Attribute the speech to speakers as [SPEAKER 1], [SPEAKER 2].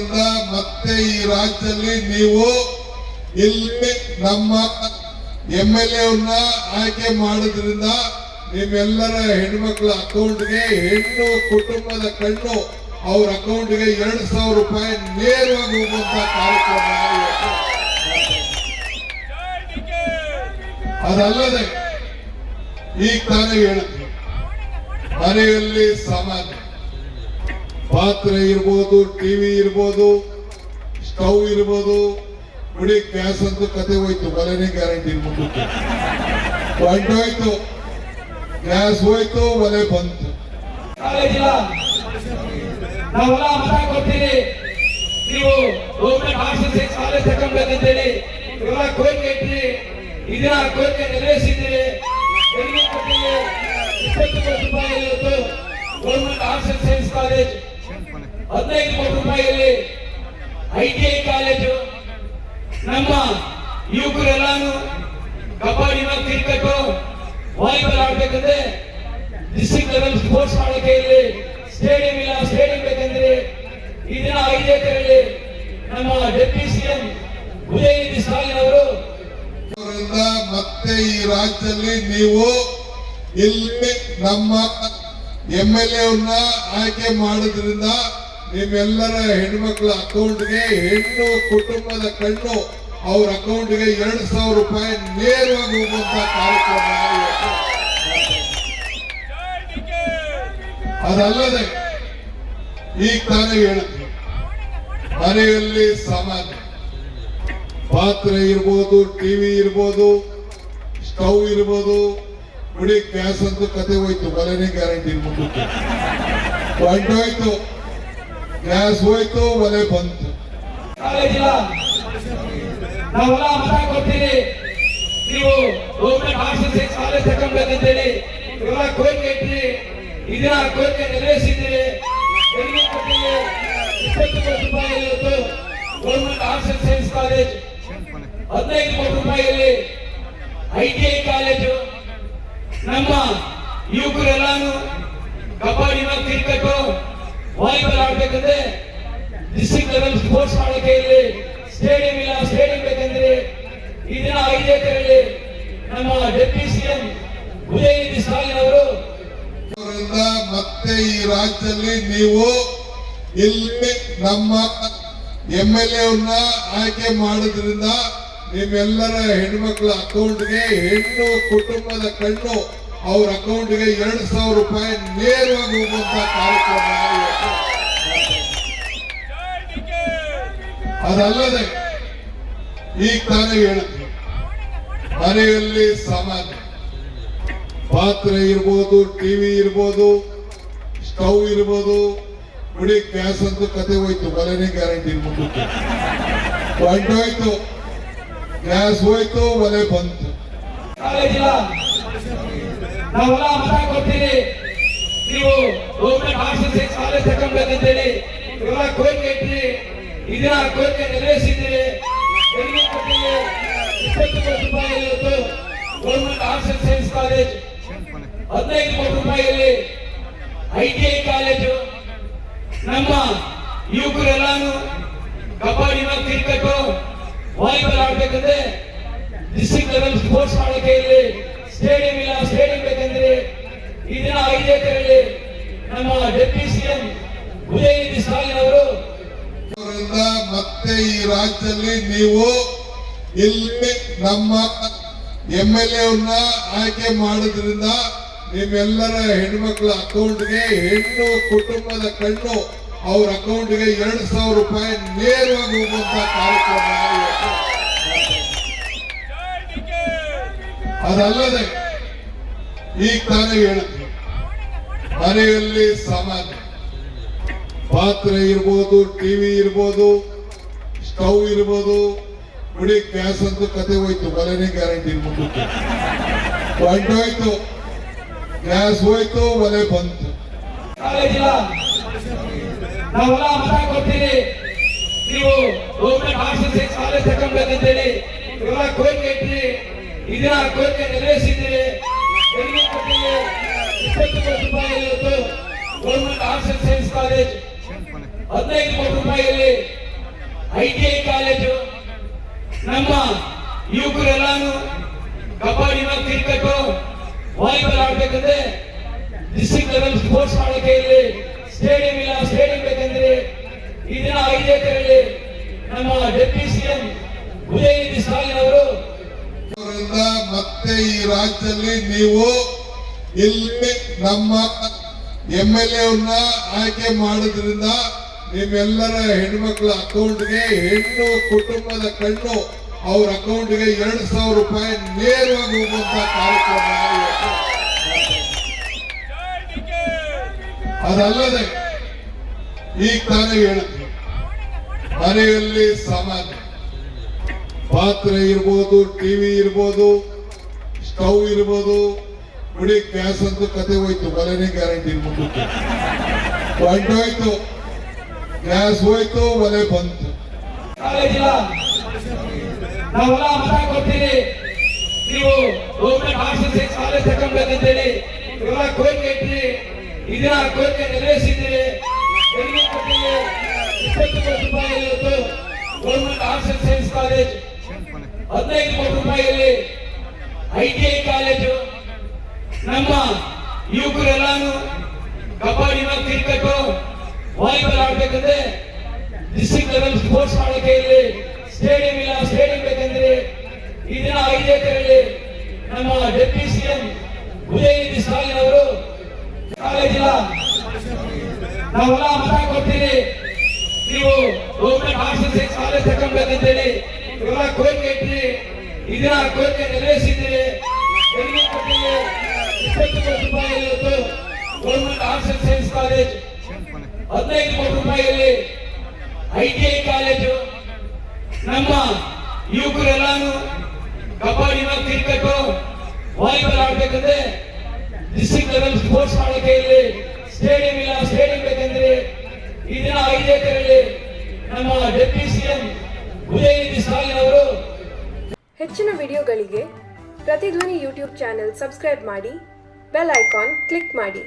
[SPEAKER 1] ಅವರಿಂದ ಮತ್ತೆ ಈ ರಾಜ್ಯದಲ್ಲಿ ನೀವು ಇಲ್ಲಿ ನಮ್ಮ MLA ಅವ್ರನ್ನ ಆಯ್ಕೆ ಮಾಡೋದ್ರಿಂದ ನಿಮ್ಮೆಲ್ಲರ ಹೆಣ್ಮಕ್ಳ ಅಕೌಂಟ್ಗೆ ಹೆಣ್ಣು ಕುಟುಂಬದ ಕಣ್ಣು ಅವ್ರ ಅಕೌಂಟ್ಗೆ 2,000 ರೂಪಾಯಿ ನೇರವಾಗಿ ಹೋಗುವಂತ ಕಾರ್ಯಕ್ರಮ. ಅದಲ್ಲದೆ ಈಗ ತಾನೇ ಹೇಳಿದ್ವಿ, ಮನೆಯಲ್ಲಿ ಸಾಮಾನ್ಯ ಪಾತ್ರೆ ಇರ್ಬೋದು, ಟಿವಿ ಇರ್ಬೋದು, ಸ್ಟವ್ ಇರ್ಬೋದು, ಬಿಡಿ ಗ್ಯಾಸ್ ಅಂತೂ ಕತೆ ಹೋಯ್ತು, ಒಲೆನೇ ಗ್ಯಾರಂಟಿ ಮುಂದಕ್ಕೆ ಹೊಂಟೋಯ್ತು, ಗ್ಯಾಸ್ ಹೋಯ್ತು, ಒಲೆ ಬಂತು.
[SPEAKER 2] ನಾವೆಲ್ಲ ಮತ ಕೊಡ್ತೀವಿ, ನೀವು ಗೌರ್ಮೆಂಟ್ ಹಾಸ್ಟೆಲ್ ಕಾಲೇಜ್ ತಗೊಂಡ್ಬೇಕಂತೇಳಿ ಇವೆಲ್ಲ ಕೋರಿಕೆ ಇಟ್ರಿ. ಇದನ್ನ ಕೋರಿಕೆ ನೆರವೇರಿಸಿದ್ದೀರಿ. 20 ಕೋಟಿ ರೂಪಾಯಿ ಗೌರ್ಮೆಂಟ್ ಹಾಸ್ಟೆಲ್ ಸೈನ್ಸ್ ಕಾಲೇಜ್, 15 ಕೋಟಿ ರೂಪಾಯಿಯಲ್ಲಿ ITI ಕಾಲೇಜು. ನಮ್ಮ ಯುವಕರೆಲ್ಲಾನು ಕಬಡ್ಡಿ, ಕ್ರಿಕೆಟ್, ವಾಲಿಬಾಲ್ ಆಡ್ಬೇಕಂದ್ರೆ ಡಿಸ್ಟ್ರಿಕ್ಟ್ ಲೆವೆಲ್ ಸ್ಪೋರ್ಟ್ಸ್ ಮಾಡೋಕೆ ಇಲ್ಲಿ ಸ್ಟೇಡಿಯಂ ಇಲ್ಲ. ಸ್ಟೇಡಿಯಂ ಬೇಕಂದ್ರೆ ಇದನ್ನ 5 ಎಕರೆಯಲ್ಲಿ ನಮ್ಮ ಡೆಪ್ಯೂಟಿ CM ಉದಯನಿಧಿ ಸ್ಟಾಲಿನ್ ಅವರು
[SPEAKER 1] ಮತ್ತೆ ಈ ರಾಜ್ಯದಲ್ಲಿ ನೀವು ಇಲ್ಲಿ ನಮ್ಮ MLA ಅವ್ರನ್ನ ಆಯ್ಕೆ ಮಾಡೋದ್ರಿಂದ ನಿಮ್ಮೆಲ್ಲರ ಹೆಣ್ಮಕ್ಳ ಅಕೌಂಟ್ಗೆ ಹೆಣ್ಣು ಕುಟುಂಬದ ಕಣ್ಣು ಅವ್ರ ಅಕೌಂಟ್ಗೆ 2,000 ರೂಪಾಯಿ ನೇರವಾಗಿ ಹೋಗುವಂತ ಕಾರ್ಯಕ್ರಮ. ಅದಲ್ಲದೆ ಈಗ ತಾನೇ ಹೇಳಿದ್ವಿ, ಮನೆಯಲ್ಲಿ ಸಾಮಾನ್ಯ ಪಾತ್ರೆ ಇರ್ಬೋದು, ಟಿವಿ ಇರ್ಬೋದು, ಸ್ಟವ್ ಇರ್ಬೋದು, ಬಿಡಿ ಗ್ಯಾಸ್ ಅಂತೂ ಕತೆ ಹೋಯ್ತು, ಒಲೆನೇ ಗ್ಯಾರಂಟಿ ಮುಂದಕ್ಕೆ ಹೊಂಟೋಯ್ತು, ಗ್ಯಾಸ್ ಹೋಯ್ತು, ಒಲೆ ಬಂತು.
[SPEAKER 2] ನಾವೆಲ್ಲ ಮತ ಕೊಡ್ತೀವಿ, ನೀವು ಗೌರ್ಮೆಂಟ್ ಹಾಸ್ಟೆಲ್ ಕಾಲೇಜ್ ತಗೊಂಡ್ಬೇಕಂತೇಳಿ ಇವೆಲ್ಲ ಕೋರಿಕೆ ಇಟ್ರಿ. ಇದನ್ನ ಕೋರಿಕೆ ನೆರವೇರಿಸಿದ್ದೀರಿ. 20 ಕೋಟಿ ರೂಪಾಯಿ ಗೌರ್ಮೆಂಟ್ ಹಾಸ್ಟೆಲ್ ಸೈನ್ಸ್ ಕಾಲೇಜ್, 15 ಕೋಟಿ ರೂಪಾಯಿಯಲ್ಲಿ ITI ಕಾಲೇಜು. ನಮ್ಮ ಯುವಕರೆಲ್ಲಾನು ಕಬಡ್ಡಿ, ಕ್ರಿಕೆಟ್, ವಾಲಿಬಾಲ್ ಆಡ್ಬೇಕಂದ್ರೆ ಡಿಸ್ಟ್ರಿಕ್ಟ್ ಲೆವೆಲ್ ಸ್ಪೋರ್ಟ್ಸ್ ಮಾಡೋಕೆ ಇಲ್ಲಿ ಸ್ಟೇಡಿಯಂ ಇಲ್ಲ. ಸ್ಟೇಡಿಯಂ ಬೇಕಂದ್ರೆ ಇದನ್ನ 5 ಎಕರೆಯಲ್ಲಿ ನಮ್ಮ ಡೆಪ್ಯೂಟಿ CM ಉದಯನಿಧಿ ಸ್ಟಾಲಿನ್ ಅವರು
[SPEAKER 1] ಮತ್ತೆ ಈ ರಾಜ್ಯದಲ್ಲಿ ನೀವು ಇಲ್ಲಿ ನಮ್ಮ MLA ಅವ್ರನ್ನ ಆಯ್ಕೆ ಮಾಡೋದ್ರಿಂದ ನಿಮ್ಮೆಲ್ಲರ ಹೆಣ್ಮಕ್ಳ ಅಕೌಂಟ್ಗೆ ಹೆಣ್ಣು ಕುಟುಂಬದ ಕಣ್ಣು ಅವ್ರ ಅಕೌಂಟ್ಗೆ 2,000 ರೂಪಾಯಿ ನೇರವಾಗಿ ಹೋಗುವಂತ ಕಾರ್ಯಕ್ರಮ. ಅದಲ್ಲದೆ ಈಗ ತಾನೇ ಹೇಳಿದ್ವಿ, ಮನೆಯಲ್ಲಿ ಸಾಮಾನ್ಯ ಪಾತ್ರೆ ಇರ್ಬೋದು, ಟಿವಿ ಇರ್ಬೋದು, ಸ್ಟವ್ ಇರ್ಬೋದು, ಬಿಡಿ ಗ್ಯಾಸ್ ಅಂತೂ ಕತೆ ಹೋಯ್ತು, ಒಲೆನೇ ಗ್ಯಾರಂಟಿ ಮುಂದಕ್ಕೆ ಹೊಂಟೋಯ್ತು, ಗ್ಯಾಸ್ ಹೋಯ್ತು, ಒಲೆ ಬಂತು.
[SPEAKER 2] ನಾವೆಲ್ಲ ಮತ ಕೊಡ್ತೀವಿ, ನೀವು ಗೌರ್ಮೆಂಟ್ ಹಾಸ್ಟೆಲ್ ಕಾಲೇಜ್ ತಗೊಂಡ್ಬೇಕಂತೇಳಿ ಇವೆಲ್ಲ ಕೋರಿಕೆ ಇಟ್ರಿ. ಇದನ್ನ ಕೋರಿಕೆ ನೆರವೇರಿಸಿದ್ದೀರಿ. 20 ಕೋಟಿ ರೂಪಾಯಿ ಗೌರ್ಮೆಂಟ್ ಹಾಸ್ಟೆಲ್ ಸೈನ್ಸ್ ಕಾಲೇಜ್, 15 ಕೋಟಿ ರೂಪಾಯಿಯಲ್ಲಿ ITI ಕಾಲೇಜು. ನಮ್ಮ ಯುವಕರೆಲ್ಲಾನು ಕಬಡ್ಡಿ, ಕ್ರಿಕೆಟ್, ವಾಲಿಬಾಲ್ ಆಡ್ಬೇಕಂದ್ರೆ ಡಿಸ್ಟ್ರಿಕ್ಟ್ ಲೆವೆಲ್ ಸ್ಪೋರ್ಟ್ಸ್ ಮಾಡೋಕೆ ಇಲ್ಲಿ ಸ್ಟೇಡಿಯಂ ಇಲ್ಲ. ಸ್ಟೇಡಿಯಂ ಬೇಕಂದ್ರೆ ಇದನ್ನ 5 ಎಕರೆಯಲ್ಲಿ ನಮ್ಮ ಡೆಪ್ಯೂಟಿ CM ಉದಯನಿಧಿ ಸ್ಟಾಲಿನ್ ಅವರು
[SPEAKER 1] ಮತ್ತೆ ಈ ರಾಜ್ಯದಲ್ಲಿ ನೀವು ಇಲ್ಲಿ ನಮ್ಮ MLA ಅವ್ರನ್ನ ಆಯ್ಕೆ ಮಾಡೋದ್ರಿಂದ ನಿಮ್ಮೆಲ್ಲರ ಹೆಣ್ಮಕ್ಳ ಅಕೌಂಟ್ಗೆ ಹೆಣ್ಣು ಕುಟುಂಬದ ಕಣ್ಣು ಅವ್ರ ಅಕೌಂಟ್ಗೆ 2,000 ರೂಪಾಯಿ ನೇರವಾಗಿ ಹೋಗುವಂತ ಕಾರ್ಯಕ್ರಮ. ಅದಲ್ಲದೆ ಈಗ ತಾನೇ ಹೇಳಿದ್ವಿ, ಮನೆಯಲ್ಲಿ ಸಾಮಾನ್ಯ ಪಾತ್ರೆ ಇರ್ಬೋದು, ಟಿವಿ ಇರ್ಬೋದು, ಸ್ಟವ್ ಇರ್ಬೋದು, ಬಿಡಿ ಗ್ಯಾಸ್ ಅಂತೂ ಕತೆ ಹೋಯ್ತು, ಒಲೆನೇ ಗ್ಯಾರಂಟಿ ಮುಂದಕ್ಕೆ ಹೊಂಟೋಯ್ತು, ಗ್ಯಾಸ್ ಹೋಯ್ತು, ಒಲೆ ಬಂತು.
[SPEAKER 2] ನಾವೆಲ್ಲ ಮತ ಕೊಡ್ತೀವಿ, ನೀವು ಗೌರ್ಮೆಂಟ್ ಹಾಸ್ಟೆಲ್ ಕಾಲೇಜ್ ತಗೊಂಡ್ಬೇಕಂತೇಳಿ ಇವೆಲ್ಲ ಕೋರಿಕೆ ಇಟ್ರಿ. ಇದನ್ನ ಕೋರಿಕೆ ನೆರವೇರಿಸಿದ್ದೀರಿ. 20 ಕೋಟಿ ರೂಪಾಯಿ ಗೌರ್ಮೆಂಟ್ ಹಾಸ್ಟೆಲ್ ಸೈನ್ಸ್ ಕಾಲೇಜ್, 15 ಕೋಟಿ ರೂಪಾಯಿಯಲ್ಲಿ ITI ಕಾಲೇಜು, ನಮ್ಮ ಯುವಕರೆಲ್ಲಾನು ಕಬಡ್ಡಿ, ಕ್ರಿಕೆಟ್, ವಾಲಿಬಾಲ್ ಆಡ್ಬೇಕಂದ್ರೆ ಡಿಸ್ಟ್ರಿಕ್ಟ್ ಲೆವೆಲ್ ಸ್ಪೋರ್ಟ್ಸ್ ಆಡೋಕೆ ಇಲ್ಲಿ ಸ್ಟೇಡಿಯಂ ಇಲ್ಲ. ಸ್ಟೇಡಿಯಂ ಬೇಕಂದ್ರೆ ಇದನ್ನ 5 ಎಕರೆಯಲ್ಲಿ ನಮ್ಮ ಡೆಪ್ಯೂಟಿ ಸಿಎಂ ಉದಯನಿಧಿ ಸ್ಟಾಲಿನ್ ಅವರು
[SPEAKER 1] ಮತ್ತೆ ಈ ರಾಜ್ಯದಲ್ಲಿ ನೀವು ಇಲ್ಲಿ ನಮ್ಮ MLA ಅವ್ರನ್ನ ಆಯ್ಕೆ ಮಾಡೋದ್ರಿಂದ ನಿಮ್ಮೆಲ್ಲರ ಹೆಣ್ಮಕ್ಳ ಅಕೌಂಟ್ಗೆ, ಹೆಣ್ಣು ಕುಟುಂಬದ ಕಣ್ಣು ಅವ್ರ ಅಕೌಂಟ್ಗೆ 2,000 ರೂಪಾಯಿ ನೇರವಾಗಿ ಹೋಗುವಂತ ಕಾರ್ಯಕ್ರಮ. ಅದಲ್ಲದೆ ಈಗ ತಾನೇ ಹೇಳಿದ್ವಿ, ಮನೆಯಲ್ಲಿ ಸಾಮಾನ್ಯ ಪಾತ್ರೆ ಇರ್ಬೋದು, ಟಿವಿ ಇರ್ಬೋದು, ಸ್ಟವ್ ಇರ್ಬೋದು, ಬಿಡಿ ಗ್ಯಾಸ್ ಅಂತೂ ಕತೆ ಹೋಯ್ತು, ಒಲೆನೇ ಗ್ಯಾರಂಟಿ ಮುಂದಕ್ಕೆ ಹೊಂಟೋಯ್ತು. ಗ್ಯಾಸ್ ಹೋಯ್ತು, ಒಲೆ ಬಂತು.
[SPEAKER 2] ಕಾಲೇಜಿಲ್ಲ, ನಾವೆಲ್ಲ ಮತ ಕೊಡ್ತೀವಿ, ನೀವು ಗೌರ್ಮೆಂಟ್ ಆರ್ಟ್ಸ್ ಸೈನ್ಸ್ ಕಾಲೇಜ್ ತಗೊಂಡ್ಬೇಕಂತೇಳಿ ಇವೆಲ್ಲ ಕೋರಿಕೆ ಇಟ್ರಿ. ಇದನ್ನ ಕೋರಿಕೆ ನೆರವೇರಿಸಿದ್ದೀರಿ. 20 ಕೋಟಿ ರೂಪಾಯಿ government arts and science college, 15 ಕೋಟಿ ರೂಪಾಯಿಯಲ್ಲಿ ITI ಕಾಲೇಜು, ನಮ್ಮ ಯುವಕರೆಲ್ಲಾನು ಕಬಡ್ಡಿ, ಕ್ರಿಕೆಟ್, ವಾಲಿಬಾಲ್ ಆಡ್ಬೇಕಂದ್ರೆ ಡಿಸ್ಟ್ರಿಕ್ಟ್ ಲೆವೆಲ್ ಸ್ಪೋರ್ಟ್ಸ್ ಆಡೋಕೆ ಇಲ್ಲಿ ಸ್ಟೇಡಿಯಂ ಇಲ್ಲ. ಸ್ಟೇಡಿಯಂ ಬೇಕಂದ್ರೆ ಇದನ್ನ 5 ಎಕರೆಯಲ್ಲಿ ನಮ್ಮ ಡೆಪ್ಯೂಟಿ ಸಿಎಂ ಉದಯನಿಧಿ ಸ್ಟಾಲಿನ್ ಅವರು ಕಾಲೇಜಿಲ್ಲ, ನಾವೆಲ್ಲ ಮತ ಕೊಡ್ತೀವಿ, ನೀವು government arts and science college ತಗೊಂಡ್ಬೇಕಂತೇಳಿ ಇವೆಲ್ಲ ಕೋರಿಕೆ ಇಟ್ರಿ. ಇದನ್ನ ಕೋರಿಕೆ ನೆರವೇರಿಸಿದ್ದೀರಿ. 20 ಕೋಟಿ ರೂಪಾಯಿ government arts and science college, 15 ಕೋಟಿ ರೂಪಾಯಿಯಲ್ಲಿ ITI ಕಾಲೇಜು, ನಮ್ಮ ಯುವಕರೆಲ್ಲಾನು ಕಬಡ್ಡಿ, ಕ್ರಿಕೆಟ್, ವಾಲಿಬಾಲ್ ಆಡ್ಬೇಕಂದ್ರೆ ಡಿಸ್ಟ್ರಿಕ್ಟ್ ಲೆವೆಲ್ ಸ್ಪೋರ್ಟ್ಸ್ ಆಡೋಕೆ ಇಲ್ಲಿ ಸ್ಟೇಡಿಯಂ ಇಲ್ಲ. ಸ್ಟೇಡಿಯಂ ಬೇಕಂದ್ರೆ ಇದನ್ನ 5 ಎಕರೆಯಲ್ಲಿ ನಮ್ಮ ಡೆಪ್ಯೂಟಿ ಸಿಎಂ ಉದಯನಿಧಿ ಸ್ಟಾಲಿನ್ ಅವರು.
[SPEAKER 3] ಹೆಚ್ಚಿನ ವಿಡಿಯೋಗಳಿಗೆ ಪ್ರತಿಧ್ವನಿ ಯೂಟ್ಯೂಬ್ ಚಾನೆಲ್ ಸಬ್ಸ್ಕ್ರೈಬ್ ಮಾಡಿ, ಬೆಲ್ ಐಕಾನ್ ಕ್ಲಿಕ್ ಮಾಡಿ.